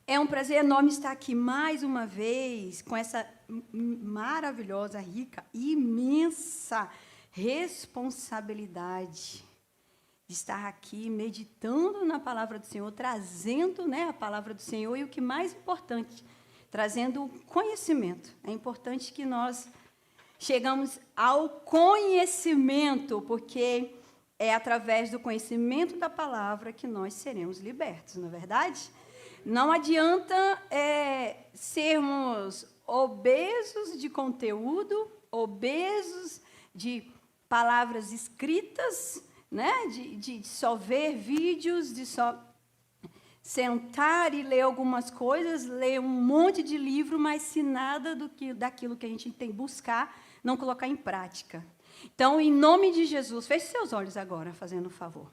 É um prazer enorme estar aqui mais uma vez com essa maravilhosa, rica, imensa responsabilidade de estar aqui meditando na palavra do Senhor, trazendo, né, a palavra do Senhor e o que mais importante, trazendo conhecimento. É importante que nós chegamos ao conhecimento, porque é através do conhecimento da palavra que nós seremos libertos, não é verdade? Não adianta sermos obesos de conteúdo, obesos de palavras escritas, né? de só ver vídeos, de só sentar e ler algumas coisas, ler um monte de livro, mas se nada daquilo que a gente tem que buscar, não colocar em prática. Então, em nome de Jesus, feche seus olhos agora, fazendo um favor.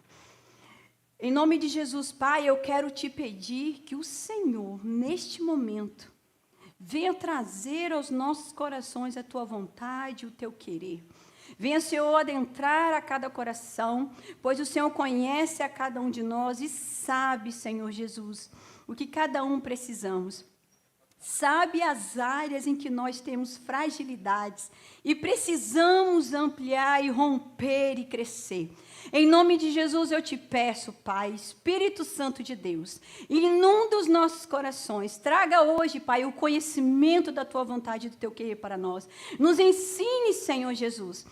Em nome de Jesus, Pai, eu quero te pedir que o Senhor, neste momento, venha trazer aos nossos corações a tua vontade, o teu querer. Venha, Senhor, adentrar a cada coração, pois o Senhor conhece a cada um de nós e sabe, Senhor Jesus, o que cada um precisamos. Sabe as áreas em que nós temos fragilidades e precisamos ampliar e romper e crescer. Em nome de Jesus eu te peço, Pai, Espírito Santo de Deus, inunda os nossos corações, traga hoje, Pai, o conhecimento da tua vontade e do teu querer para nós. Nos ensine, Senhor Jesus,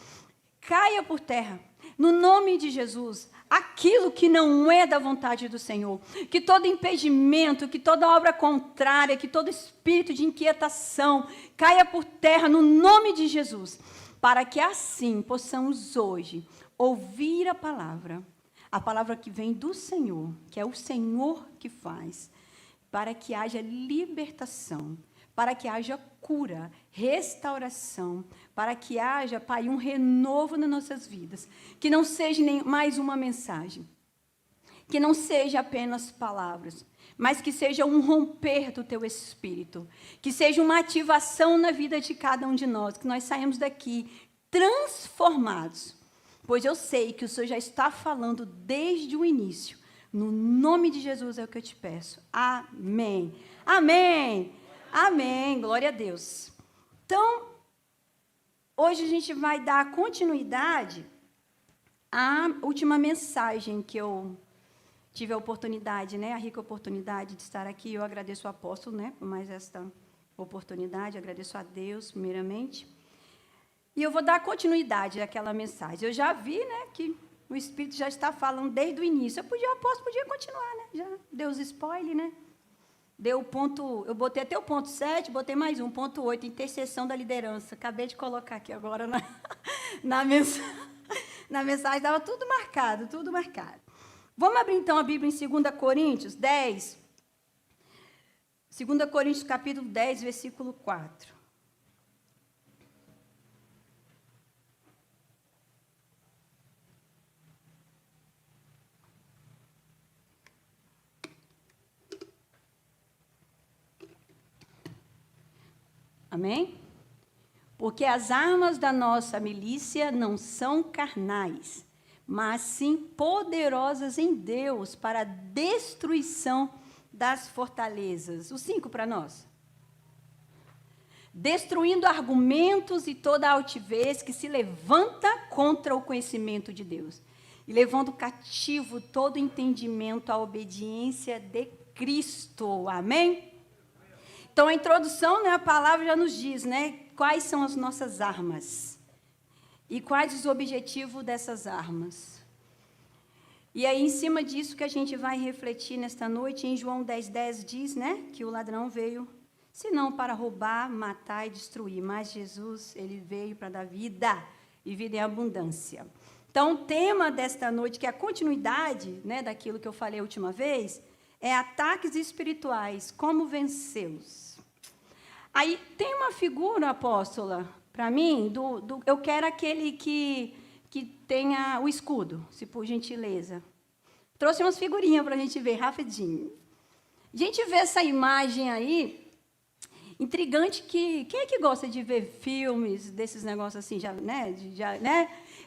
caia por terra, no nome de Jesus, aquilo que não é da vontade do Senhor, que todo impedimento, que toda obra contrária, que todo espírito de inquietação caia por terra no nome de Jesus, para que assim possamos hoje ouvir a palavra que vem do Senhor, que é o Senhor que faz, para que haja libertação, para que haja cura, restauração, para que haja, Pai, um renovo nas nossas vidas, que não seja nem mais uma mensagem, que não seja apenas palavras, mas que seja um romper do teu Espírito, que seja uma ativação na vida de cada um de nós, que nós saímos daqui transformados, pois eu sei que o Senhor já está falando desde o início. No nome de Jesus é o que eu te peço. Amém. Amém. Amém. Glória a Deus. Então, hoje a gente vai dar continuidade à última mensagem que eu tive a oportunidade, né, a rica oportunidade de estar aqui. Eu agradeço o apóstolo, né, por mais esta oportunidade, agradeço a Deus, primeiramente. E eu vou dar continuidade àquela mensagem. Eu já vi, né, que o Espírito já está falando desde o início. O apóstolo podia continuar, né? Já deu os spoilers, né? Deu o ponto, eu botei até o ponto 7, botei mais um, ponto 8, intercessão da liderança. Acabei de colocar aqui agora na mensagem, estava tudo marcado, tudo marcado. Vamos abrir, então, a Bíblia em 2 Coríntios 10. 2 Coríntios, capítulo 10, versículo 4. Amém? Porque as armas da nossa milícia não são carnais, mas sim poderosas em Deus para a destruição das fortalezas. O 5 para nós. Destruindo argumentos e toda altivez que se levanta contra o conhecimento de Deus. E levando cativo todo entendimento à obediência de Cristo. Amém? Então, a introdução, né, a palavra já nos diz, né, quais são as nossas armas e quais os objetivos dessas armas. E aí, em cima disso que a gente vai refletir nesta noite, em João 10:10 diz, né, que o ladrão veio, senão para roubar, matar e destruir, mas Jesus, ele veio para dar vida e vida em abundância. Então, o tema desta noite, que é a continuidade, né, daquilo que eu falei a última vez, é ataques espirituais, como vencê-los. Aí tem uma figura, apóstola, para mim, eu quero aquele que tenha o escudo, se por gentileza. Trouxe umas figurinhas para a gente ver rapidinho. A gente vê essa imagem aí, intrigante, quem é que gosta de ver filmes desses negócios assim, né?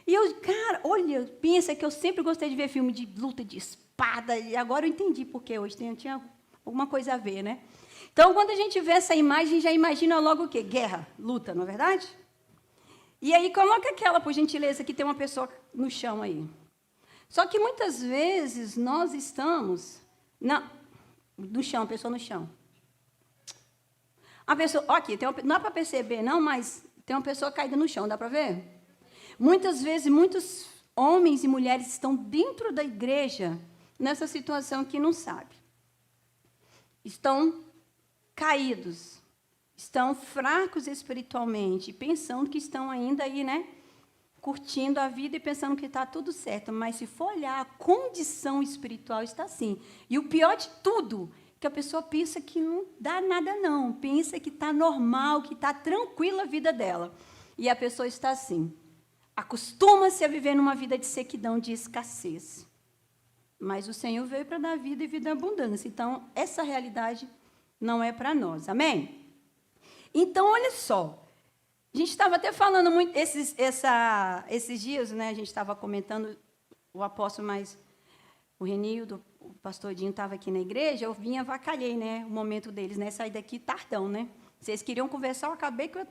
E eu, cara, olha, pensa que eu sempre gostei de ver filme de luta de espada, e agora eu entendi porque hoje tinha alguma coisa a ver, né? Então, quando a gente vê essa imagem, já imagina logo o quê? Guerra, luta, não é verdade? E aí, coloca aquela, por gentileza, que tem uma pessoa no chão aí. Só que, muitas vezes, nós estamos... no chão, a pessoa no chão. A pessoa... Aqui, não dá para perceber, não, mas tem uma pessoa caída no chão, dá para ver? Muitas vezes, muitos homens e mulheres estão dentro da igreja nessa situação que não sabe. Estão caídos, estão fracos espiritualmente, pensando que estão ainda aí, né, curtindo a vida e pensando que está tudo certo. Mas, se for olhar, a condição espiritual está assim. E o pior de tudo, que a pessoa pensa que não dá nada, não. Pensa que está normal, que está tranquila a vida dela. E a pessoa está assim. Acostuma-se a viver numa vida de sequidão, de escassez. Mas o Senhor veio para dar vida e vida em abundância. Então, essa realidade não é para nós. Amém? Então, olha só. A gente estava até falando muito esses dias, né? A gente estava comentando, o apóstolo, mas o Renildo, o pastor Dinho estava aqui na igreja, eu vim e avacalhei, né? O momento deles, né? Saí daqui tardão, né? Vocês queriam conversar, eu acabei que eu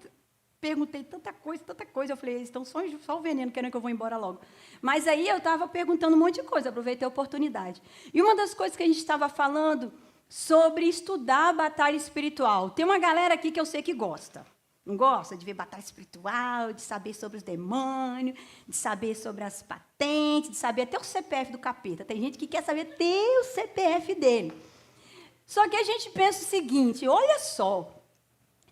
perguntei tanta coisa. Eu falei, eles estão só o veneno, querendo que eu vou embora logo. Mas aí eu estava perguntando um monte de coisa, aproveitei a oportunidade. E uma das coisas que a gente estava falando sobre estudar a batalha espiritual. Tem uma galera aqui que eu sei que gosta. Não gosta de ver batalha espiritual, de saber sobre os demônios, de saber sobre as patentes, de saber até o CPF do capeta. Tem gente que quer saber até o CPF dele. Só que a gente pensa o seguinte, olha só,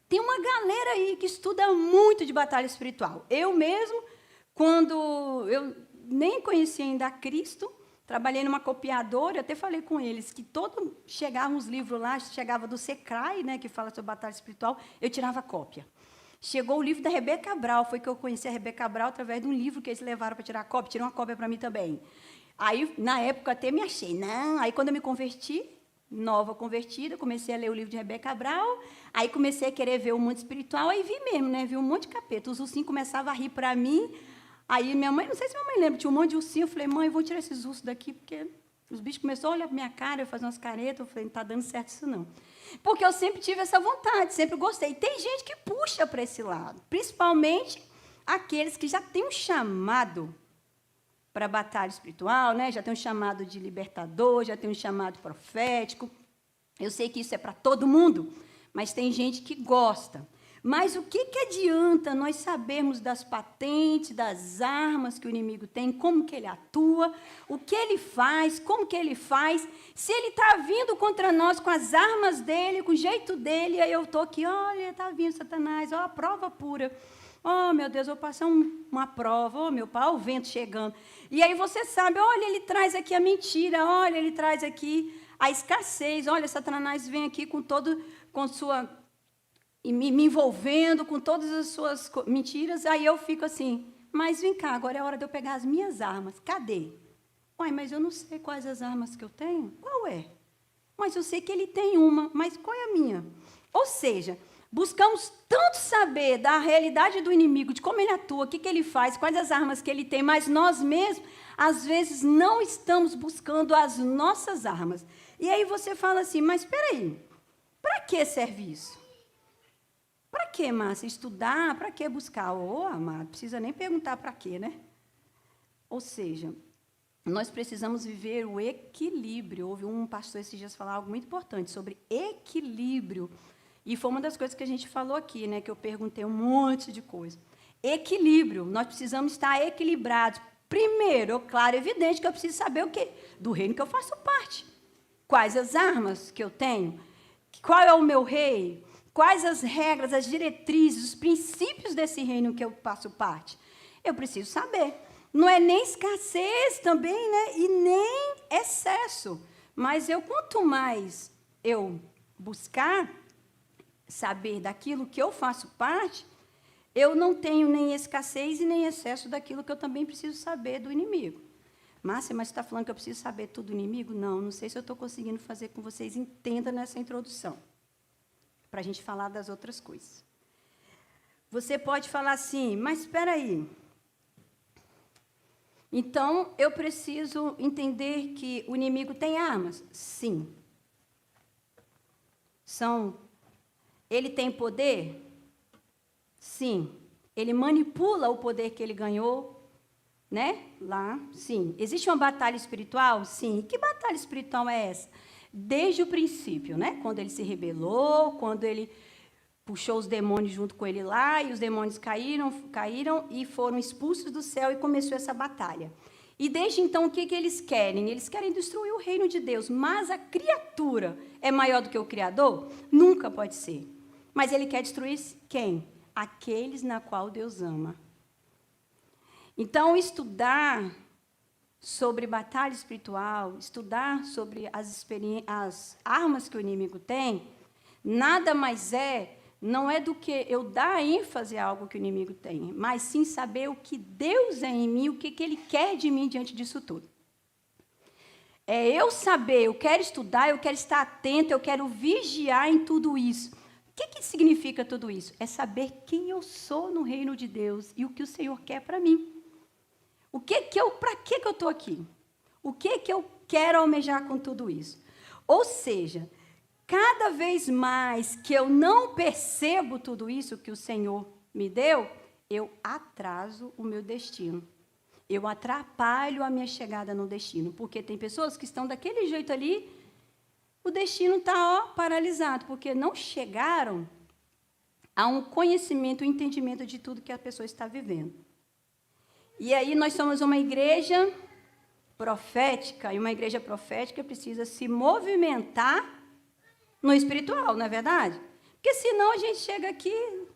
tem uma galera aí que estuda muito de batalha espiritual. Eu mesmo, quando eu nem conhecia ainda a Cristo, trabalhei numa copiadora, até falei com eles que chegavam os livros lá, chegava do Secrai, né, que fala sobre batalha espiritual, eu tirava cópia. Chegou o livro da Rebeca Cabral, foi que eu conheci a Rebeca Cabral através de um livro que eles levaram para tirar cópia, tirou uma cópia para mim também. Aí, na época, até me achei, não, aí quando eu me converti, nova convertida, comecei a ler o livro de Rebeca Cabral, aí comecei a querer ver o mundo espiritual, aí vi mesmo, né, vi um monte de capeta, os ursinhos começavam a rir para mim. Aí minha mãe, não sei se minha mãe lembra, tinha um monte de ursinho, eu falei, mãe, vou tirar esses ursos daqui, porque os bichos começaram a olhar para minha cara, eu fazer umas caretas, eu falei, não está dando certo isso não. Porque eu sempre tive essa vontade, sempre gostei. Tem gente que puxa para esse lado, principalmente aqueles que já têm um chamado para a batalha espiritual, né? Já tem um chamado de libertador, já tem um chamado profético. Eu sei que isso é para todo mundo, mas tem gente que gosta. Mas o que adianta nós sabermos das patentes, das armas que o inimigo tem, como que ele atua, o que ele faz, como que ele faz, se ele está vindo contra nós com as armas dele, com o jeito dele, e aí eu estou aqui, olha, está vindo Satanás, ó, a prova pura. Oh, meu Deus, eu vou passar uma prova, oh, meu pai, o vento chegando. E aí você sabe, olha, ele traz aqui a mentira, olha, ele traz aqui a escassez, olha, Satanás vem aqui com sua... e me envolvendo com todas as suas mentiras, aí eu fico assim, mas vem cá, agora é a hora de eu pegar as minhas armas, cadê? Uai, mas eu não sei quais as armas que eu tenho. Qual é? Mas eu sei que ele tem uma, mas qual é a minha? Ou seja, buscamos tanto saber da realidade do inimigo, de como ele atua, o que ele faz, quais as armas que ele tem, mas nós mesmos, às vezes, não estamos buscando as nossas armas. E aí você fala assim, mas espera aí, para que serve isso? Para que, Márcia? Estudar? Para que buscar? Ô, amado, precisa nem perguntar para quê, né? Ou seja, nós precisamos viver o equilíbrio. Houve um pastor esses dias falar algo muito importante sobre equilíbrio. E foi uma das coisas que a gente falou aqui, né? Que eu perguntei um monte de coisa. Equilíbrio. Nós precisamos estar equilibrados. Primeiro, claro, evidente que eu preciso saber o quê? Do reino que eu faço parte. Quais as armas que eu tenho? Qual é o meu rei? Quais as regras, as diretrizes, os princípios desse reino que eu faço parte? Eu preciso saber. Não é nem escassez também, né? E nem excesso. Mas quanto mais eu buscar saber daquilo que eu faço parte, eu não tenho nem escassez e nem excesso daquilo que eu também preciso saber do inimigo. Márcia, mas você está falando que eu preciso saber tudo do inimigo? Não, não sei se eu estou conseguindo fazer com vocês entendam nessa introdução, para a gente falar das outras coisas. Você pode falar assim, mas espera aí. Então, eu preciso entender que o inimigo tem armas? Sim. Ele tem poder? Sim. Ele manipula o poder que ele ganhou, né? Lá, sim. Existe uma batalha espiritual? Sim. Que batalha espiritual é essa? Desde o princípio, né? Quando ele se rebelou, quando ele puxou os demônios junto com ele lá, e os demônios caíram e foram expulsos do céu, e começou essa batalha. E desde então, o que eles querem? Eles querem destruir o reino de Deus, mas a criatura é maior do que o Criador? Nunca pode ser. Mas ele quer destruir quem? Aqueles na qual Deus ama. Então, estudar sobre batalha espiritual, estudar sobre as armas que o inimigo tem, nada mais não é do que eu dar ênfase a algo que o inimigo tem, mas sim saber o que Deus é em mim, o que ele quer de mim diante disso tudo. É eu saber, eu quero estudar, eu quero estar atento, eu quero vigiar em tudo isso. O que significa tudo isso? É saber quem eu sou no reino de Deus e o que o Senhor quer para mim. Para que eu estou aqui? O que eu quero almejar com tudo isso? Ou seja, cada vez mais que eu não percebo tudo isso que o Senhor me deu, eu atraso o meu destino. Eu atrapalho a minha chegada no destino. Porque tem pessoas que estão daquele jeito ali, o destino está paralisado, porque não chegaram a um conhecimento, um entendimento de tudo que a pessoa está vivendo. E aí nós somos uma igreja profética, e uma igreja profética precisa se movimentar no espiritual, não é verdade? Porque senão a gente chega aqui,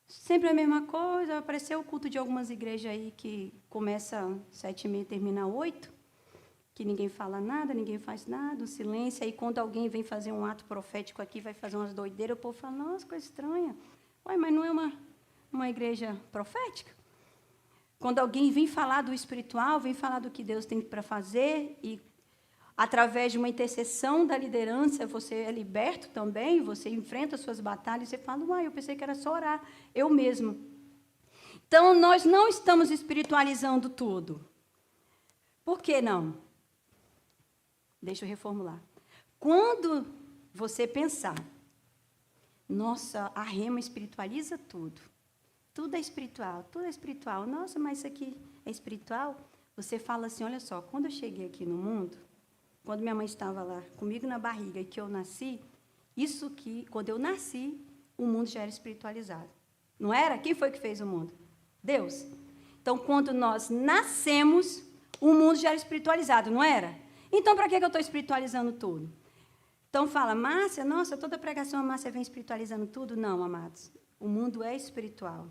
sempre a mesma coisa. Apareceu o culto de algumas igrejas aí que começa às 7h30 e termina às 8h, que ninguém fala nada, ninguém faz nada, um silêncio. Aí quando alguém vem fazer um ato profético aqui, vai fazer umas doideiras, o povo fala, nossa, coisa estranha. Ué, mas não é uma igreja profética? Quando alguém vem falar do espiritual, vem falar do que Deus tem para fazer, e através de uma intercessão da liderança, você é liberto também, você enfrenta as suas batalhas, você fala, uai, eu pensei que era só orar, eu mesmo. Então, nós não estamos espiritualizando tudo. Por que não? Deixa eu reformular. Quando você pensar, nossa, a Rema espiritualiza tudo. Tudo é espiritual. Nossa, mas isso aqui é espiritual? Você fala assim, olha só, quando eu cheguei aqui no mundo, quando minha mãe estava lá comigo na barriga e que eu nasci, quando eu nasci, o mundo já era espiritualizado. Não era? Quem foi que fez o mundo? Deus. Então, quando nós nascemos, o mundo já era espiritualizado, não era? Então, para que eu estou espiritualizando tudo? Então, fala, Márcia, nossa, toda pregação a Márcia vem espiritualizando tudo? Não, amados. O mundo é espiritual.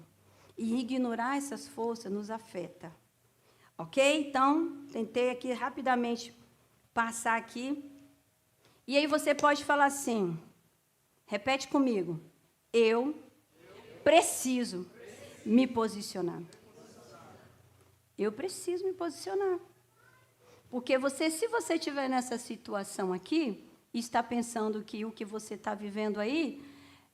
E ignorar essas forças nos afeta. Ok? Então, tentei aqui rapidamente passar aqui. E aí você pode falar assim, repete comigo. Eu preciso me posicionar. Eu preciso me posicionar. Porque se você estiver nessa situação aqui, e está pensando que o que você está vivendo aí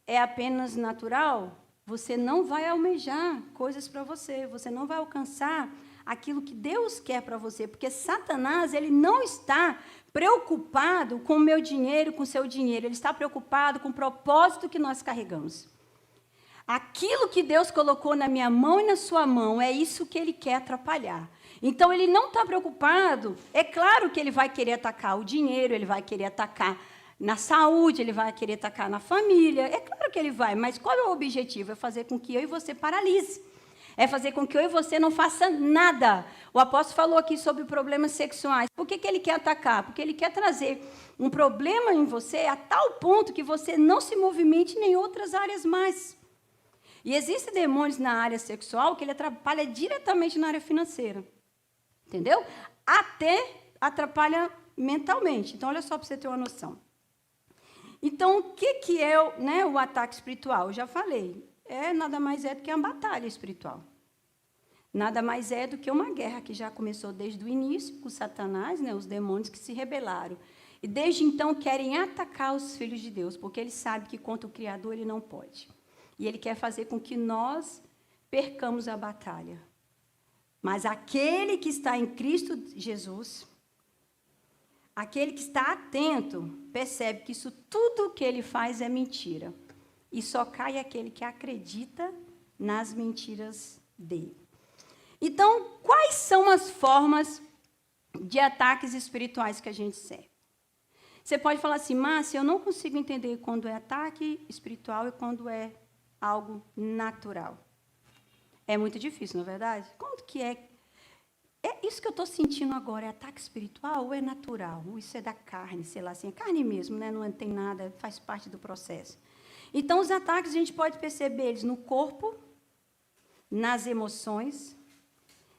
é apenas natural, você não vai almejar coisas para você, você não vai alcançar aquilo que Deus quer para você, porque Satanás, ele não está preocupado com o meu dinheiro, com o seu dinheiro, ele está preocupado com o propósito que nós carregamos. Aquilo que Deus colocou na minha mão e na sua mão, é isso que ele quer atrapalhar. Então, ele não está preocupado, é claro que ele vai querer atacar o dinheiro, ele vai querer atacar na saúde, ele vai querer atacar na família, é claro que ele vai, mas qual é o objetivo? É fazer com que eu e você paralise, é fazer com que eu e você não faça nada. O apóstolo falou aqui sobre problemas sexuais. Por que ele quer atacar? Porque ele quer trazer um problema em você a tal ponto que você não se movimente em outras áreas mais. E existem demônios na área sexual que ele atrapalha diretamente na área financeira. Entendeu? Até atrapalha mentalmente. Então, olha só para você ter uma noção. Então, o que é o ataque espiritual? Eu já falei. Nada mais é do que uma batalha espiritual. Nada mais é do que uma guerra que já começou desde o início com Satanás, os demônios que se rebelaram. E desde então querem atacar os filhos de Deus, porque ele sabe que contra o Criador ele não pode. E ele quer fazer com que nós percamos a batalha. Mas aquele que está em Cristo Jesus, aquele que está atento percebe que isso tudo que ele faz é mentira. E só cai aquele que acredita nas mentiras dele. Então, quais são as formas de ataques espirituais que a gente serve? Você pode falar assim, Márcia, eu não consigo entender quando é ataque espiritual e quando é algo natural. É muito difícil, não é verdade? Como que é? É isso que eu estou sentindo agora, é ataque espiritual ou é natural? Ou isso é da carne, sei lá, assim, é carne mesmo, né? Não tem nada, faz parte do processo. Então, os ataques a gente pode perceber eles no corpo, nas emoções,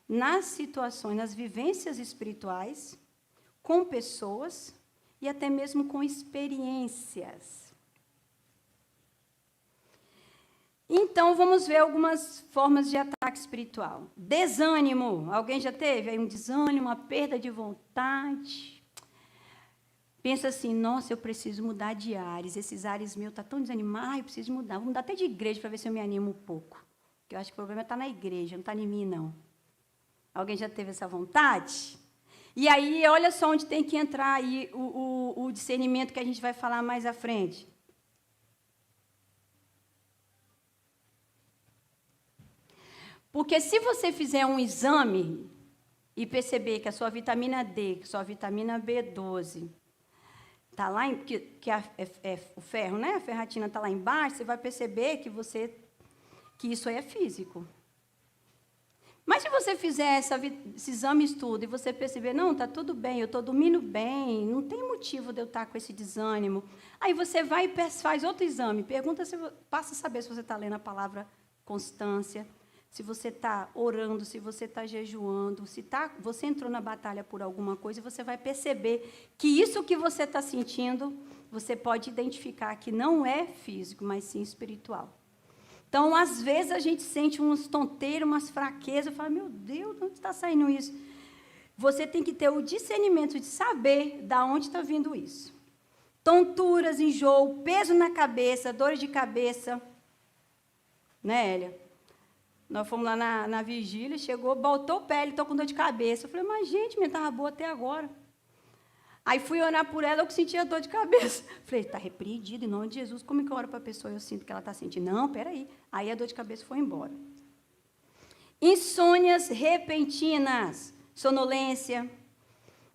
nas situações, nas vivências espirituais, com pessoas e até mesmo com experiências. Então, vamos ver algumas formas de ataque espiritual. Desânimo. Alguém já teve aí um desânimo, uma perda de vontade? Pensa assim, nossa, eu preciso mudar de ares. Esses ares meus estão tão desanimados, eu preciso mudar. Vou mudar até de igreja para ver se eu me animo um pouco. Porque eu acho que o problema está na igreja, não está em mim, não. Alguém já teve essa vontade? E aí, olha só onde tem que entrar aí o discernimento que a gente vai falar mais à frente. Porque se você fizer um exame e perceber que a sua vitamina D, que a sua vitamina B12 está lá, que é o ferro, né? A ferratina está lá embaixo, você vai perceber que isso aí é físico. Mas se você fizer esse exame estudo e você perceber, não, está tudo bem, eu estou dormindo bem, não tem motivo de eu estar com esse desânimo. Aí você vai e faz outro exame, passa a saber se você está lendo a palavra constância, se você está orando, se você está jejuando, você entrou na batalha por alguma coisa, e você vai perceber que isso que você está sentindo, você pode identificar que não é físico, mas sim espiritual. Então, às vezes, a gente sente umas tonteiras, umas fraquezas, e fala, meu Deus, de onde está saindo isso? Você tem que ter o discernimento de saber de onde está vindo isso. Tonturas, enjoo, peso na cabeça, dores de cabeça. Né, Hélia? Nós fomos lá na vigília, chegou, botou o pé, ele estou com dor de cabeça. Eu falei, mas, gente, minha estava boa até agora. Aí fui orar por ela, eu sentia dor de cabeça. Falei, está repreendido, em nome de Jesus. Como é que eu oro para a pessoa e eu sinto que ela está sentindo? Não, peraí. Aí a dor de cabeça foi embora. Insônias repentinas, sonolência.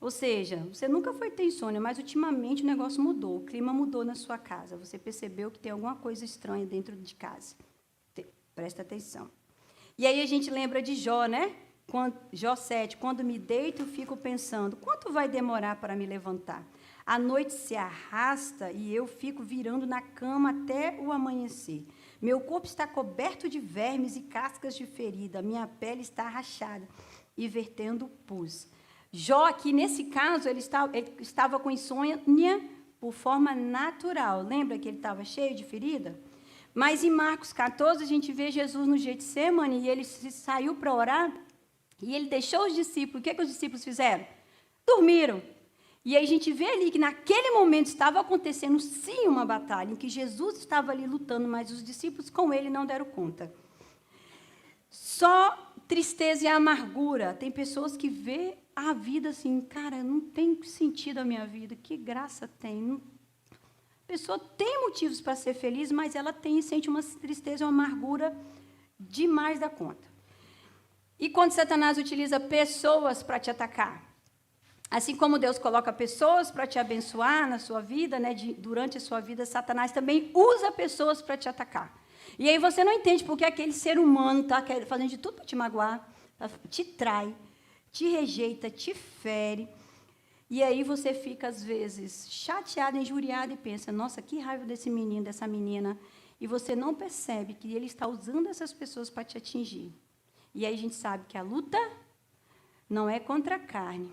Ou seja, você nunca foi ter insônia, mas ultimamente o negócio mudou, o clima mudou na sua casa. Você percebeu que tem alguma coisa estranha dentro de casa. Presta atenção. E aí a gente lembra de Jó, né? Jó 7, quando me deito, fico pensando, quanto vai demorar para me levantar? A noite se arrasta e eu fico virando na cama até o amanhecer. Meu corpo está coberto de vermes e cascas de ferida, minha pele está rachada e vertendo pus. Jó, aqui nesse caso, ele estava com insônia por forma natural. Lembra que ele estava cheio de ferida? Mas em Marcos 14, a gente vê Jesus no Getsemane e ele saiu para orar. E ele deixou os discípulos. O que os discípulos fizeram? Dormiram. E aí a gente vê ali que naquele momento estava acontecendo sim uma batalha, em que Jesus estava ali lutando, mas os discípulos com ele não deram conta. Só tristeza e amargura. Tem pessoas que vê a vida assim, cara, não tem sentido a minha vida, que graça tem. A pessoa tem motivos para ser feliz, mas ela sente uma tristeza e uma amargura demais da conta. E quando Satanás utiliza pessoas para te atacar? Assim como Deus coloca pessoas para te abençoar na sua vida, né, durante a sua vida, Satanás também usa pessoas para te atacar. E aí você não entende porque aquele ser humano está fazendo de tudo para te magoar, te trai, te rejeita, te fere. E aí você fica, às vezes, chateado, injuriado e pensa, nossa, que raiva desse menino, dessa menina. E você não percebe que ele está usando essas pessoas para te atingir. E aí a gente sabe que a luta não é contra a carne.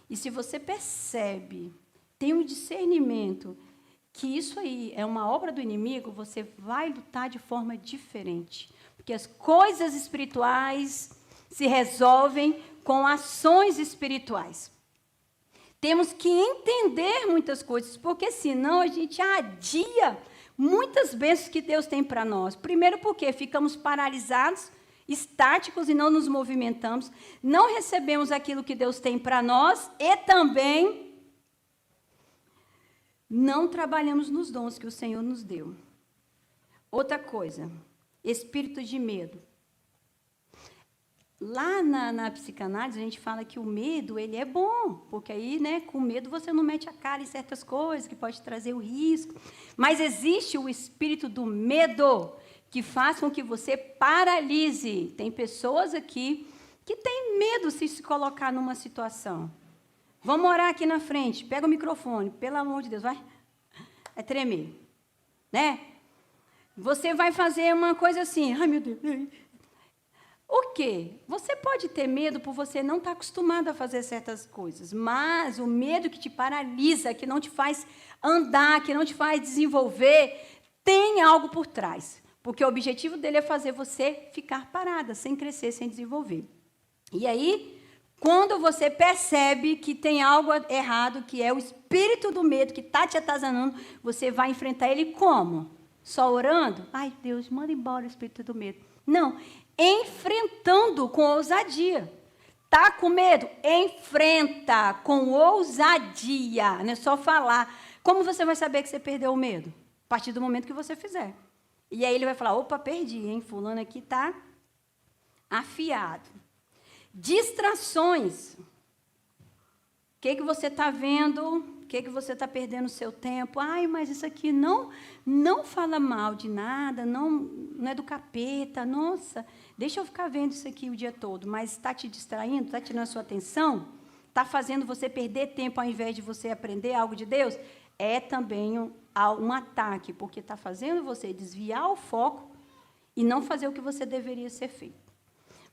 E se você percebe, tem um discernimento que isso aí é uma obra do inimigo, você vai lutar de forma diferente. Porque as coisas espirituais se resolvem com ações espirituais. Temos que entender muitas coisas, porque senão a gente adia muitas bênçãos que Deus tem para nós. Primeiro porque ficamos paralisados, estáticos e não nos movimentamos, não recebemos aquilo que Deus tem para nós e também não trabalhamos nos dons que o Senhor nos deu. Outra coisa, espírito de medo. Lá na psicanálise, a gente fala que o medo, ele é bom, porque aí, né, com medo você não mete a cara em certas coisas, que pode trazer o risco. Mas existe o espírito do medo, que faz com que você paralise. Tem pessoas aqui que têm medo de se colocar numa situação. Vamos orar aqui na frente, pega o microfone, pelo amor de Deus, vai. É tremer, né? Você vai fazer uma coisa assim, ai meu Deus. O quê? Você pode ter medo por você não estar acostumado a fazer certas coisas, mas o medo que te paralisa, que não te faz andar, que não te faz desenvolver, tem algo por trás. Porque o objetivo dele é fazer você ficar parada, sem crescer, sem desenvolver. E aí, quando você percebe que tem algo errado, que é o espírito do medo que está te atazanando, você vai enfrentar ele como? Só orando? Ai, Deus, manda embora o espírito do medo. Não, enfrentando com ousadia. Tá com medo? Enfrenta com ousadia. Não é só falar. Como você vai saber que você perdeu o medo? A partir do momento que você fizer. E aí ele vai falar, opa, perdi, hein? Fulano aqui está afiado. Distrações. O que você está vendo? O que você está perdendo o seu tempo? Ai, mas isso aqui não fala mal de nada, não é do capeta. Nossa, deixa eu ficar vendo isso aqui o dia todo. Mas está te distraindo, está tirando a sua atenção? Está fazendo você perder tempo ao invés de você aprender algo de Deus? É também um ataque, porque está fazendo você desviar o foco e não fazer o que você deveria ser feito.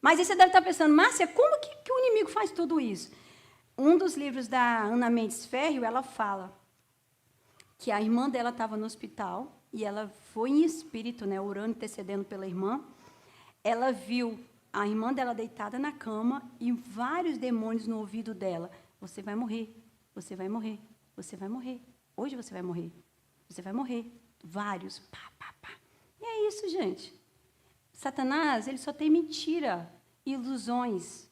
Mas aí você deve estar pensando, Márcia, como que o inimigo faz tudo isso? Um dos livros da Ana Mendes Ferro, ela fala que a irmã dela estava no hospital e ela foi em espírito, né, orando, intercedendo pela irmã. Ela viu a irmã dela deitada na cama e vários demônios no ouvido dela. Você vai morrer, você vai morrer, você vai morrer. Hoje você vai morrer, você vai morrer. Vários, pá, pá, pá. E é isso, gente. Satanás, ele só tem mentira, ilusões.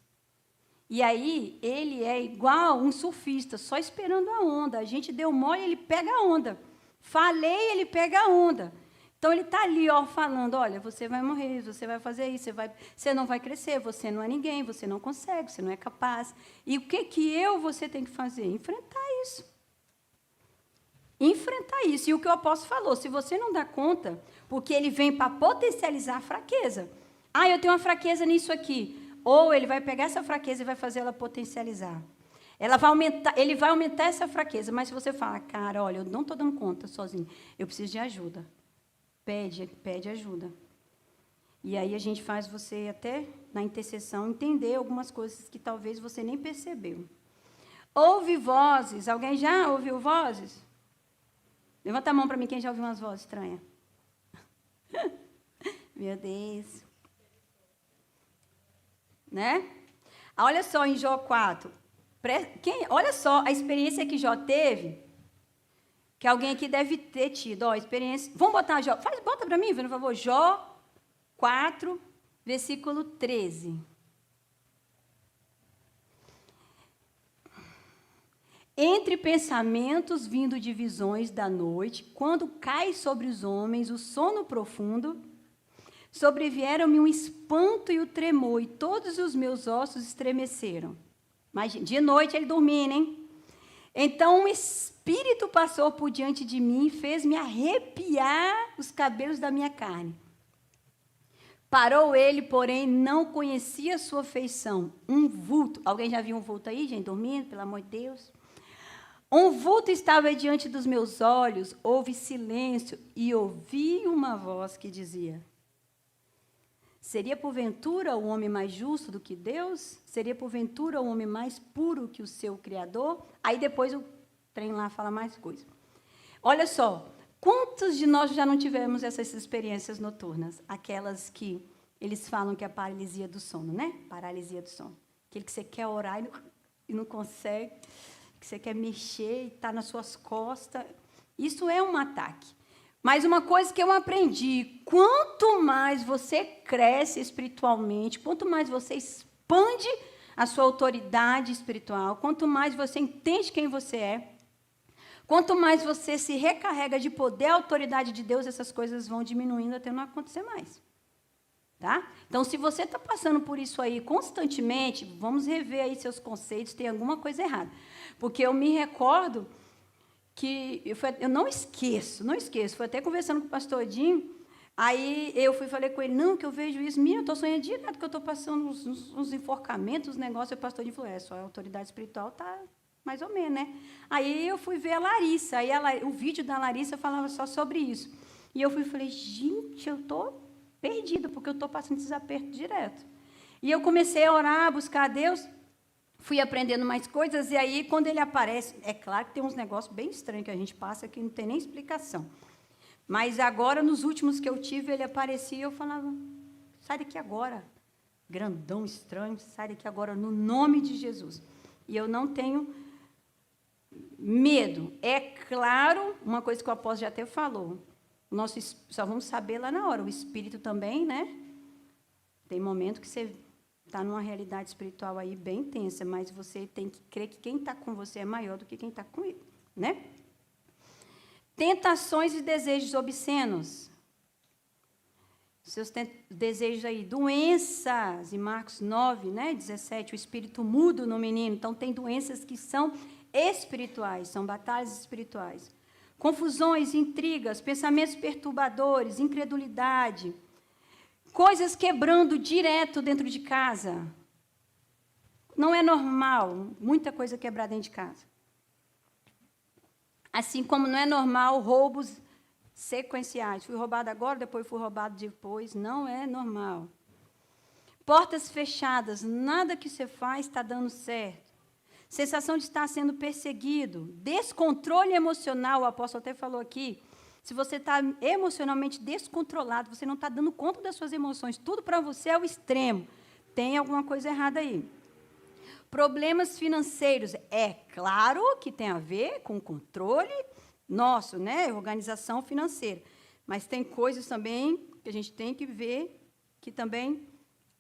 E aí, ele é igual um surfista, só esperando a onda. A gente deu mole, ele pega a onda. Falei, ele pega a onda. Então, ele está ali, ó, falando, olha, você vai morrer, você vai fazer isso, você não vai crescer, você não é ninguém, você não consegue, você não é capaz. E o que você tem que fazer? Enfrentar isso. Enfrentar isso. E o que o apóstolo falou, se você não dá conta, porque ele vem para potencializar a fraqueza. Ah, eu tenho uma fraqueza nisso aqui. Ou ele vai pegar essa fraqueza e vai fazer ela potencializar. Ele vai aumentar essa fraqueza, mas se você fala, cara, olha, eu não estou dando conta sozinho, eu preciso de ajuda. Pede ajuda. E aí a gente faz você, até na intercessão, entender algumas coisas que talvez você nem percebeu. Ouve vozes. Alguém já ouviu vozes? Levanta a mão para mim, quem já ouviu umas vozes estranhas. Meu Deus. Né? Olha só em Jó 4. Olha só a experiência que Jó teve, que alguém aqui deve ter tido. Ó, experiência. Vamos botar Jó. Bota para mim, por favor. Jó 4, versículo 13. Entre pensamentos vindo de visões da noite, quando cai sobre os homens o sono profundo, sobrevieram-me um espanto e o tremor, e todos os meus ossos estremeceram. Mas de noite ele dormindo, hein? Então um espírito passou por diante de mim e fez-me arrepiar os cabelos da minha carne. Parou ele, porém, não conhecia a sua feição. Um vulto. Alguém já viu um vulto aí, gente, dormindo? Pelo amor de Deus. Um vulto estava diante dos meus olhos, houve silêncio, e ouvi uma voz que dizia: seria porventura o homem mais justo do que Deus? Seria porventura o homem mais puro que o seu Criador? Aí depois o trem lá fala mais coisa. Olha só, quantos de nós já não tivemos essas experiências noturnas? Aquelas que eles falam que é a paralisia do sono, né? Paralisia do sono. Aquele que você quer orar e não consegue, que você quer mexer e está nas suas costas. Isso é um ataque. Mas uma coisa que eu aprendi, quanto mais você cresce espiritualmente, quanto mais você expande a sua autoridade espiritual, quanto mais você entende quem você é, Quanto mais você se recarrega de poder e autoridade de Deus, essas coisas vão diminuindo até não acontecer mais. Tá? Então, se você está passando por isso aí constantemente, vamos rever aí seus conceitos, tem alguma coisa errada. Porque eu me recordo que, eu não esqueço, fui até conversando com o pastor Edinho, aí eu falei com ele, não, que eu vejo isso, eu estou sonhando direto que eu estou passando uns enforcamentos, uns negócios, e o pastor Edinho falou, só a autoridade espiritual está mais ou menos, né? Aí eu fui ver a Larissa, aí o vídeo da Larissa falava só sobre isso. E eu falei, gente, eu estou perdida, porque eu estou passando esses apertos direto. E eu comecei a orar, a buscar a Deus, fui aprendendo mais coisas, e aí, quando ele aparece, é claro que tem uns negócios bem estranhos que a gente passa que não tem nem explicação. Mas agora, nos últimos que eu tive, ele aparecia e eu falava, sai daqui agora, grandão, estranho, sai daqui agora, no nome de Jesus. E eu não tenho medo. É claro, uma coisa que o apóstolo já até falou, só vamos saber lá na hora, o espírito também, né? Tem momento que você está numa realidade espiritual aí bem intensa, mas você tem que crer que quem está com você é maior do que quem está com ele, né? Tentações e desejos obscenos. Seus desejos aí, doenças, em Marcos 9, né, 17, o espírito mudo no menino. Então, tem doenças que são espirituais, são batalhas espirituais. Confusões, intrigas, pensamentos perturbadores, incredulidade, coisas quebrando direto dentro de casa. Não é normal, muita coisa quebrar dentro de casa. Assim como não é normal roubos sequenciais. Fui roubado agora, depois fui roubado depois. Não é normal. Portas fechadas, nada que você faz está dando certo. Sensação de estar sendo perseguido. Descontrole emocional, o apóstolo até falou aqui. Se você está emocionalmente descontrolado, você não está dando conta das suas emoções, tudo para você é o extremo. Tem alguma coisa errada aí. Problemas financeiros, é claro que tem a ver com o controle nosso, né? Organização financeira. Mas tem coisas também que a gente tem que ver que também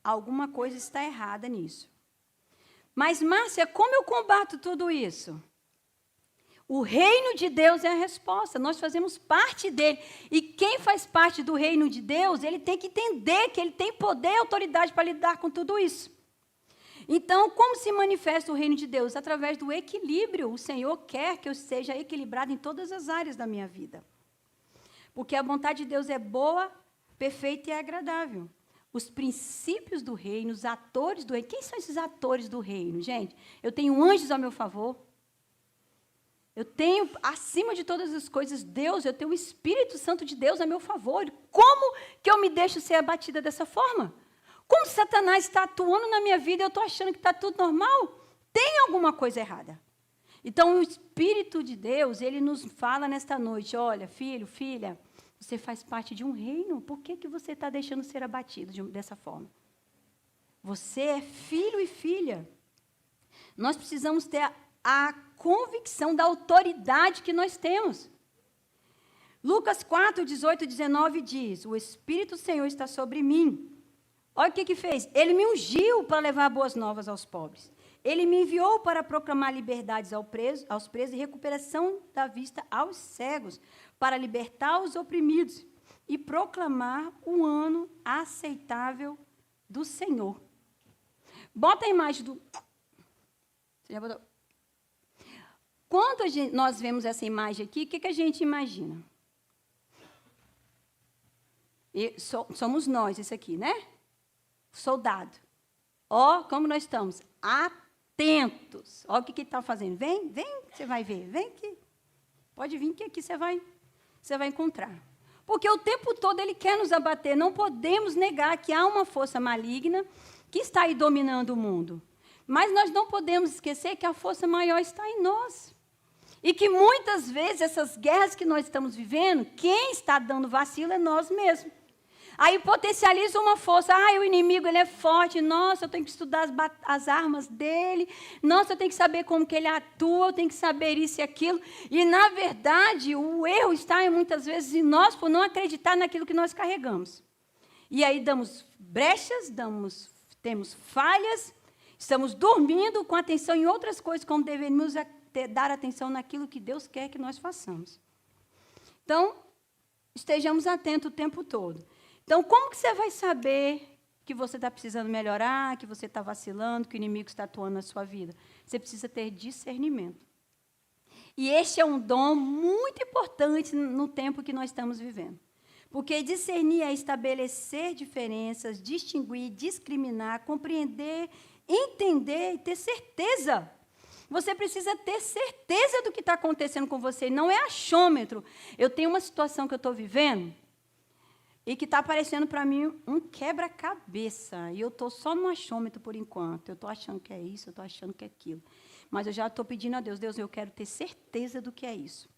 alguma coisa está errada nisso. Mas, Márcia, como eu combato tudo isso? O reino de Deus é a resposta, nós fazemos parte dele. E quem faz parte do reino de Deus, ele tem que entender que ele tem poder e autoridade para lidar com tudo isso. Então, como se manifesta o reino de Deus? Através do equilíbrio. O Senhor quer que eu seja equilibrado em todas as áreas da minha vida. Porque a vontade de Deus é boa, perfeita e agradável. Os princípios do reino, os atores do reino. Quem são esses atores do reino, gente? Eu tenho anjos ao meu favor. Eu tenho, acima de todas as coisas, Deus. Eu tenho o Espírito Santo de Deus a meu favor. Como que eu me deixo ser abatida dessa forma? Como Satanás está atuando na minha vida e eu estou achando que está tudo normal? Tem alguma coisa errada. Então, o Espírito de Deus, ele nos fala nesta noite, olha, filho, filha, você faz parte de um reino, por que você está deixando ser abatido dessa forma? Você é filho e filha. Nós precisamos ter a convicção da autoridade que nós temos. Lucas 4, 18 e 19 diz, o Espírito do Senhor está sobre mim. Olha o que fez. Ele me ungiu para levar boas novas aos pobres. Ele me enviou para proclamar liberdades aos presos e recuperação da vista aos cegos, para libertar os oprimidos e proclamar um ano aceitável do Senhor. Bota a imagem do... Você já botou? Quando nós vemos essa imagem aqui, o que a gente imagina? Somos nós, isso aqui, né? Soldado. Ó, como nós estamos atentos. Ó, o que ele está fazendo. Vem, você vai ver. Vem aqui. Pode vir que aqui você vai encontrar. Porque o tempo todo ele quer nos abater. Não podemos negar que há uma força maligna que está aí dominando o mundo. Mas nós não podemos esquecer que a força maior está em nós. E que muitas vezes essas guerras que nós estamos vivendo, quem está dando vacilo é nós mesmos. Aí potencializa uma força. O inimigo ele é forte. Nossa, eu tenho que estudar as armas dele. Nossa, eu tenho que saber como que ele atua. Eu tenho que saber isso e aquilo. E, na verdade, o erro está muitas vezes em nós por não acreditar naquilo que nós carregamos. E aí damos brechas, temos falhas, estamos dormindo com atenção em outras coisas como deveríamos dar atenção naquilo que Deus quer que nós façamos. Então, estejamos atentos o tempo todo. Então, como que você vai saber que você está precisando melhorar, que você está vacilando, que o inimigo está atuando na sua vida? Você precisa ter discernimento. E este é um dom muito importante no tempo que nós estamos vivendo. Porque discernir é estabelecer diferenças, distinguir, discriminar, compreender, entender e ter certeza. Você precisa ter certeza do que está acontecendo com você, não é achômetro. Eu tenho uma situação que eu estou vivendo e que está aparecendo para mim um quebra-cabeça. E eu estou só no achômetro por enquanto. Eu estou achando que é isso, eu estou achando que é aquilo. Mas eu já estou pedindo a Deus, Deus, eu quero ter certeza do que é isso.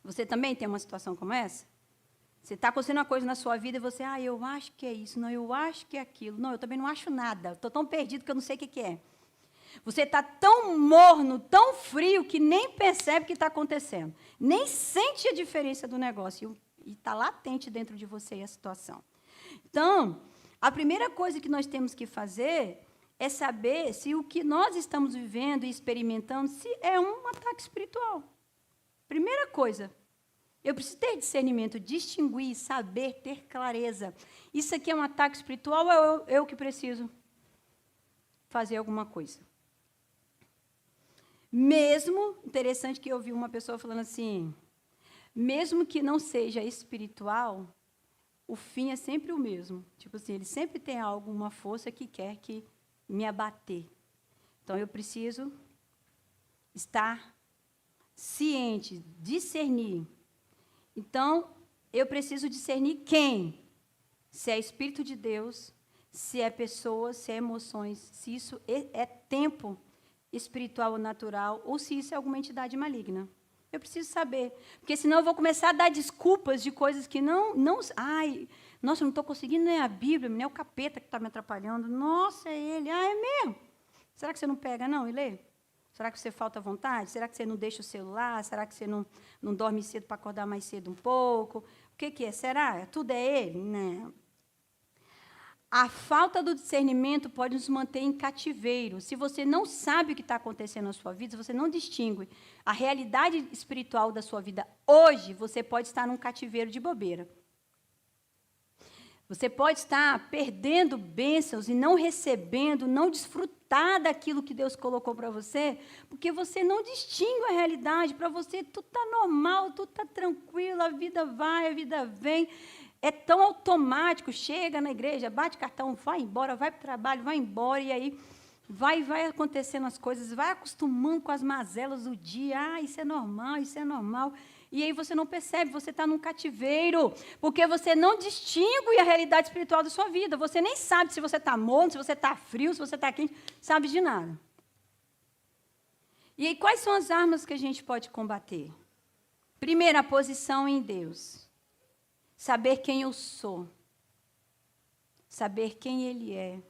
Você também tem uma situação como essa? Você está acontecendo uma coisa na sua vida e você, eu acho que é isso, não, eu acho que é aquilo. Não, eu também não acho nada, estou tão perdido que eu não sei o que é. Você está tão morno, tão frio, que nem percebe o que está acontecendo. Nem sente a diferença do negócio. E está latente dentro de você a situação. Então, a primeira coisa que nós temos que fazer é saber se o que nós estamos vivendo e experimentando se é um ataque espiritual. Primeira coisa. Eu preciso ter discernimento, distinguir, saber, ter clareza. Isso aqui é um ataque espiritual ou eu que preciso fazer alguma coisa? Mesmo, interessante que eu ouvi uma pessoa falando assim, mesmo que não seja espiritual, o fim é sempre o mesmo. Tipo assim, ele sempre tem alguma força que quer que me abater. Então, eu preciso estar ciente, discernir. Então, eu preciso discernir quem? Se é Espírito de Deus, se é pessoas, se é emoções, se isso é tempo espiritual ou natural, ou se isso é alguma entidade maligna. Eu preciso saber, porque senão eu vou começar a dar desculpas de coisas que não nossa, eu não estou conseguindo ler a Bíblia, não é o capeta que está me atrapalhando. Nossa, é ele. É mesmo? Será que você não pega, não, e lê? Será que você falta vontade? Será que você não deixa o celular? Será que você não dorme cedo para acordar mais cedo um pouco? O que é? Será? Tudo é ele? Não. A falta do discernimento pode nos manter em cativeiro. Se você não sabe o que está acontecendo na sua vida, se você não distingue a realidade espiritual da sua vida hoje, você pode estar num cativeiro de bobeira. Você pode estar perdendo bênçãos e não recebendo, não desfrutar daquilo que Deus colocou para você, porque você não distingue a realidade. Para você, tudo está normal, tudo está tranquilo, a vida vai, a vida vem. É tão automático, chega na igreja, bate cartão, vai embora, vai para o trabalho, vai embora, e aí vai acontecendo as coisas, vai acostumando com as mazelas do dia. Isso é normal, isso é normal. E aí você não percebe, você está num cativeiro, porque você não distingue a realidade espiritual da sua vida. Você nem sabe se você está morno, se você está frio, se você está quente, sabe de nada. E aí, quais são as armas que a gente pode combater? Primeiro, a posição em Deus. Saber quem eu sou. Saber quem Ele é.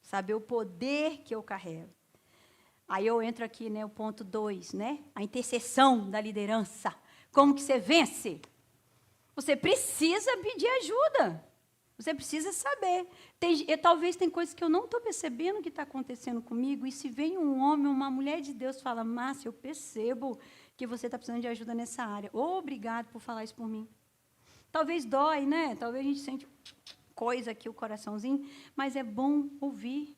Saber o poder que eu carrego. Aí eu entro aqui, o ponto 2, a intercessão da liderança. Como que você vence? Você precisa pedir ajuda. Você precisa saber. Talvez tem coisas que eu não estou percebendo que está acontecendo comigo, e se vem um homem, uma mulher de Deus, fala, Márcia, eu percebo que você está precisando de ajuda nessa área. Obrigado por falar isso por mim. Talvez dói, Talvez a gente sente coisa aqui, o coraçãozinho, mas é bom ouvir,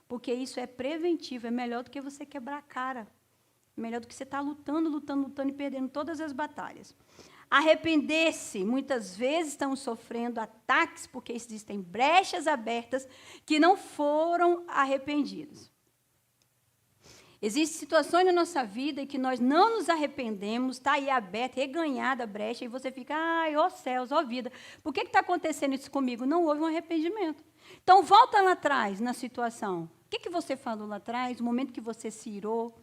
porque isso é preventivo, é melhor do que você quebrar a cara. É melhor do que você estar lutando e perdendo todas as batalhas. Arrepender-se. Muitas vezes estamos sofrendo ataques porque existem brechas abertas que não foram arrependidas. Existem situações na nossa vida em que nós não nos arrependemos, está aí aberta, reganhada a brecha, e você fica, ó céus, ó vida, por que está acontecendo isso comigo? Não houve um arrependimento. Então, volta lá atrás na situação. O que você falou lá atrás, o momento que você se irou,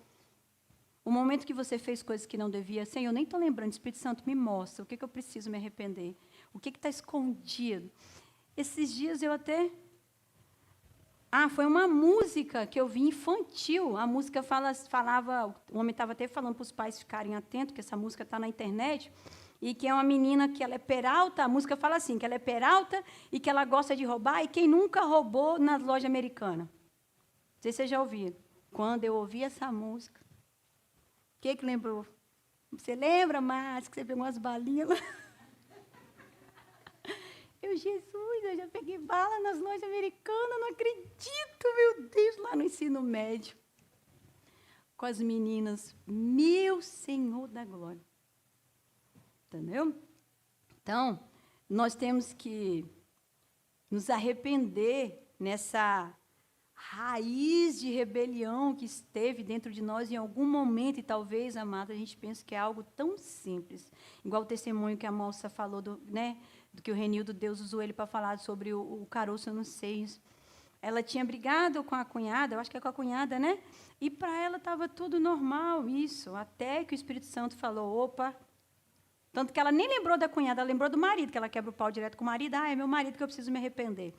o momento que você fez coisas que não devia. Senhor, eu nem estou lembrando, Espírito Santo, me mostra, o que eu preciso me arrepender? O que está escondido? Esses dias eu até... foi uma música que eu vi infantil. A música falava, o homem estava até falando para os pais ficarem atentos, que essa música está na internet, e que é uma menina que ela é peralta, a música fala assim, que ela é peralta e que ela gosta de roubar, e quem nunca roubou na loja americana? Não sei se vocês já ouviram. Quando eu ouvi essa música, que lembrou? Você lembra, Márcia, que você pegou umas balinhas lá? Jesus, eu já peguei bala nas lojas americanas, não acredito, meu Deus, lá no ensino médio. Com as meninas, meu Senhor da glória. Entendeu? Então, nós temos que nos arrepender nessa raiz de rebelião que esteve dentro de nós em algum momento, e talvez, amada, a gente pense que é algo tão simples, igual o testemunho que a moça falou, do que o Renildo, Deus usou ele para falar sobre o caroço nos seios. Ela tinha brigado com a cunhada, eu acho que é com a cunhada, né? E para ela estava tudo normal, isso, até que o Espírito Santo falou, opa. Tanto que ela nem lembrou da cunhada, ela lembrou do marido, que ela quebra o pau direto com o marido. Ah, é meu marido que eu preciso me arrepender.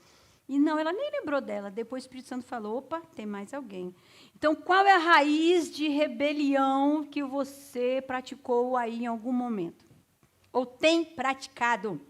E não, ela nem lembrou dela. Depois o Espírito Santo falou, opa, tem mais alguém. Então, qual é a raiz de rebelião que você praticou aí em algum momento? Ou tem praticado?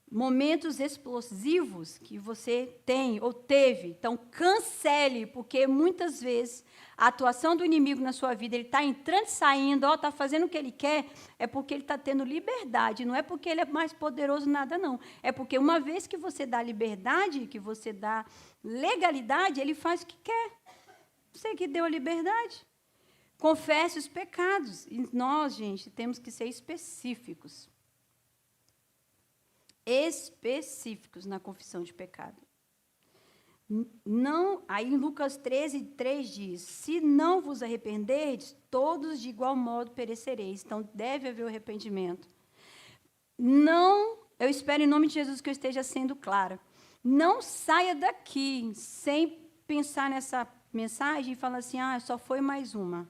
Momentos explosivos que você tem ou teve. Então, cancele, porque muitas vezes a atuação do inimigo na sua vida, ele está entrando e saindo, está fazendo o que ele quer, é porque ele está tendo liberdade, não é porque ele é mais poderoso, nada, não. É porque uma vez que você dá liberdade, que você dá legalidade, ele faz o que quer. Você que deu a liberdade. Confesse os pecados. E nós, gente, temos que ser específicos. Específicos na confissão de pecado. Não, aí em Lucas 13, 3 diz, se não vos arrependerdes, todos de igual modo perecereis. Então, deve haver o arrependimento. Não, eu espero em nome de Jesus que eu esteja sendo clara. Não saia daqui sem pensar nessa mensagem e falar assim, só foi mais uma.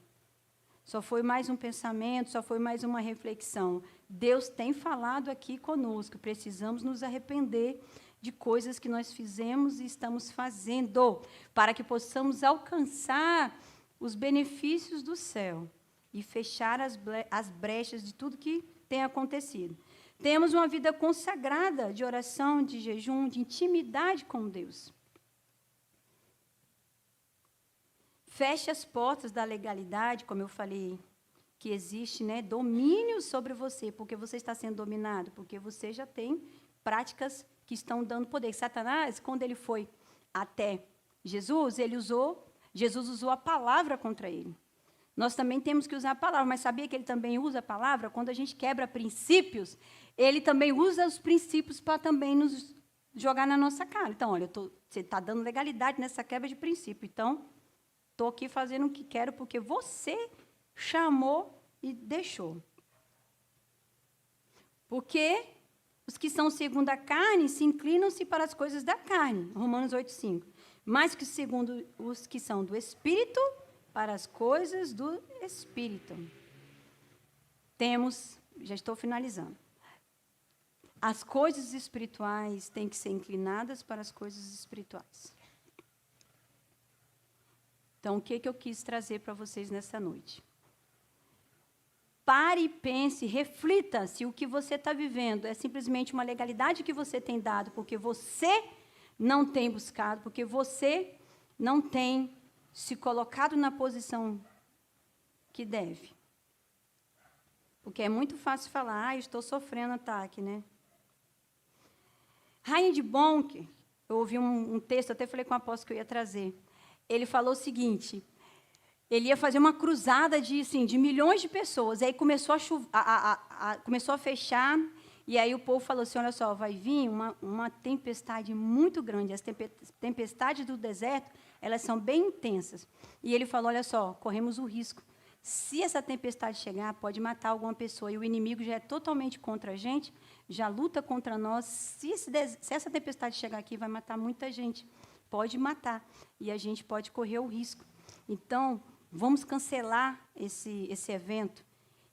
Só foi mais um pensamento, só foi mais uma reflexão. Deus tem falado aqui conosco, precisamos nos arrepender de coisas que nós fizemos e estamos fazendo, para que possamos alcançar os benefícios do céu e fechar as brechas de tudo que tem acontecido. Temos uma vida consagrada de oração, de jejum, de intimidade com Deus. Feche as portas da legalidade, como eu falei, que existe, né, domínio sobre você, porque você está sendo dominado, porque você já tem práticas que estão dando poder. Satanás, quando ele foi até Jesus, Jesus usou a palavra contra ele. Nós também temos que usar a palavra, mas sabia que ele também usa a palavra? Quando a gente quebra princípios, ele também usa os princípios para também nos jogar na nossa cara. Então, olha, você está dando legalidade nessa quebra de princípio, então, estou aqui fazendo o que quero, porque você chamou e deixou. Porque os que são segundo a carne se inclinam-se para as coisas da carne, Romanos 8:5. Mas que segundo os que são do Espírito, para as coisas do Espírito. Já estou finalizando. As coisas espirituais têm que ser inclinadas para as coisas espirituais. Então, o que eu quis trazer para vocês nessa noite? Pare e pense, reflita se o que você está vivendo é simplesmente uma legalidade que você tem dado, porque você não tem buscado, porque você não tem se colocado na posição que deve. Porque é muito fácil falar, estou sofrendo ataque, né? Reinhard Bonk, eu ouvi um texto, até falei com o apóstolo que eu ia trazer. Ele falou o seguinte, ele ia fazer uma cruzada de milhões de pessoas, aí começou começou a fechar, e aí o povo falou assim, olha só, vai vir uma tempestade muito grande, as tempestades do deserto, elas são bem intensas. E ele falou, olha só, corremos o risco. Se essa tempestade chegar, pode matar alguma pessoa, e o inimigo já é totalmente contra a gente, já luta contra nós. Se essa tempestade chegar aqui, vai matar muita gente. Pode matar, e a gente pode correr o risco. Então, vamos cancelar esse evento.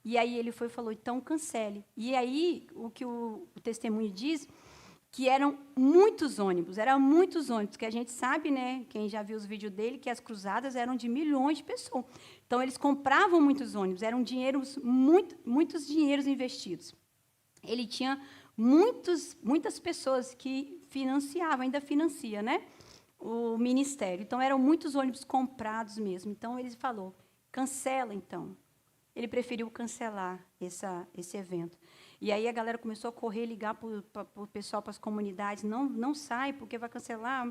E aí ele falou, então cancele. E aí, o que o testemunho diz, que eram muitos ônibus, que a gente sabe, né, quem já viu os vídeos dele, que as cruzadas eram de milhões de pessoas. Então, eles compravam muitos ônibus, eram muitos dinheiros investidos. Ele tinha muitas pessoas que financiavam, ainda financia, né, o ministério. Então, eram muitos ônibus comprados mesmo. Então, ele falou, cancela então. Ele preferiu cancelar esse evento. E aí a galera começou a correr, ligar para o pessoal, para as comunidades, não sai, porque vai cancelar,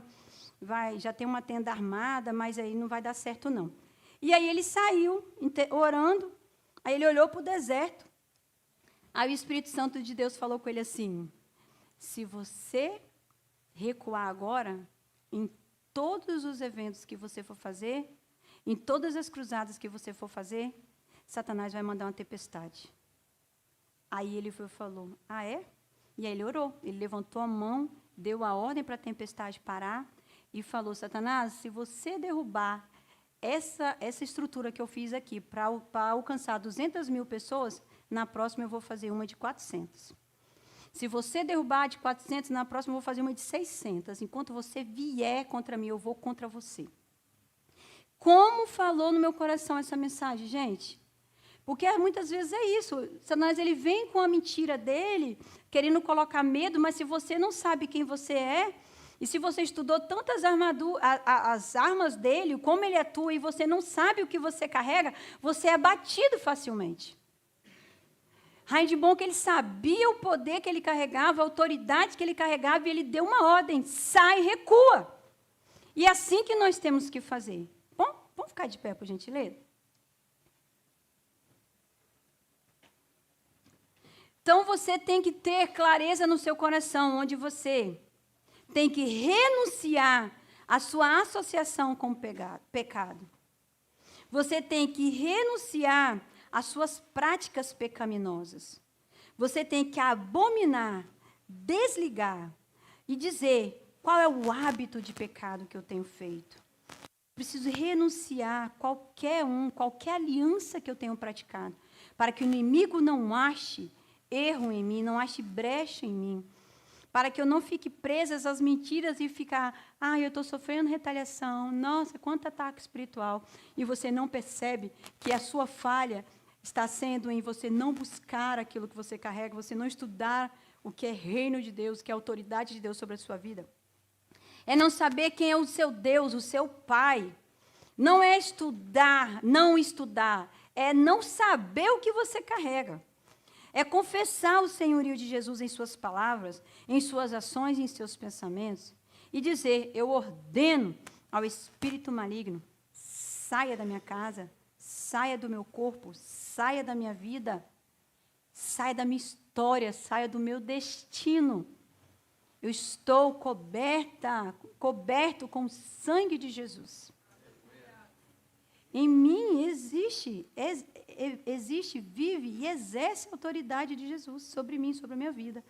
já tem uma tenda armada, mas aí não vai dar certo, não. E aí ele saiu, orando, aí ele olhou para o deserto. Aí o Espírito Santo de Deus falou com ele assim, se você recuar agora, em todos os eventos que você for fazer, em todas as cruzadas que você for fazer, Satanás vai mandar uma tempestade. Aí ele falou, é? E aí ele orou, ele levantou a mão, deu a ordem para a tempestade parar e falou, Satanás, se você derrubar essa estrutura que eu fiz aqui para alcançar 200 mil pessoas, na próxima eu vou fazer uma de 400. Se você derrubar de 400, na próxima eu vou fazer uma de 600. Enquanto você vier contra mim, eu vou contra você. Como falou no meu coração essa mensagem, gente? Porque muitas vezes é isso. Satanás, ele vem com a mentira dele, querendo colocar medo, mas se você não sabe quem você é, e se você estudou tantas as armas dele, como ele atua, e você não sabe o que você carrega, você é abatido facilmente. Rainha bom que ele sabia o poder que ele carregava, a autoridade que ele carregava, e ele deu uma ordem, sai, recua. E é assim que nós temos que fazer. Bom, vamos ficar de pé, por gentileza? Então, você tem que ter clareza no seu coração, onde você tem que renunciar à sua associação com o pecado. Você tem que renunciar às suas práticas pecaminosas. Você tem que abominar, desligar e dizer qual é o hábito de pecado que eu tenho feito. Preciso renunciar a qualquer aliança que eu tenho praticado, para que o inimigo não ache erro em mim, não ache brecha em mim, para que eu não fique presa às mentiras e ficar, eu estou sofrendo retaliação, nossa, quanto ataque espiritual, e você não percebe que a sua falha está sendo em você não buscar aquilo que você carrega, você não estudar o que é reino de Deus, que é a autoridade de Deus sobre a sua vida. É não saber quem é o seu Deus, o seu Pai. Não é não estudar, é não saber o que você carrega. É confessar o senhorio de Jesus em suas palavras, em suas ações e em seus pensamentos. E dizer, eu ordeno ao espírito maligno, saia da minha casa, saia do meu corpo, saia da minha vida, saia da minha história, saia do meu destino. Eu estou coberto com o sangue de Jesus. Em mim existe, vive e exerce a autoridade de Jesus sobre mim, sobre a minha vida.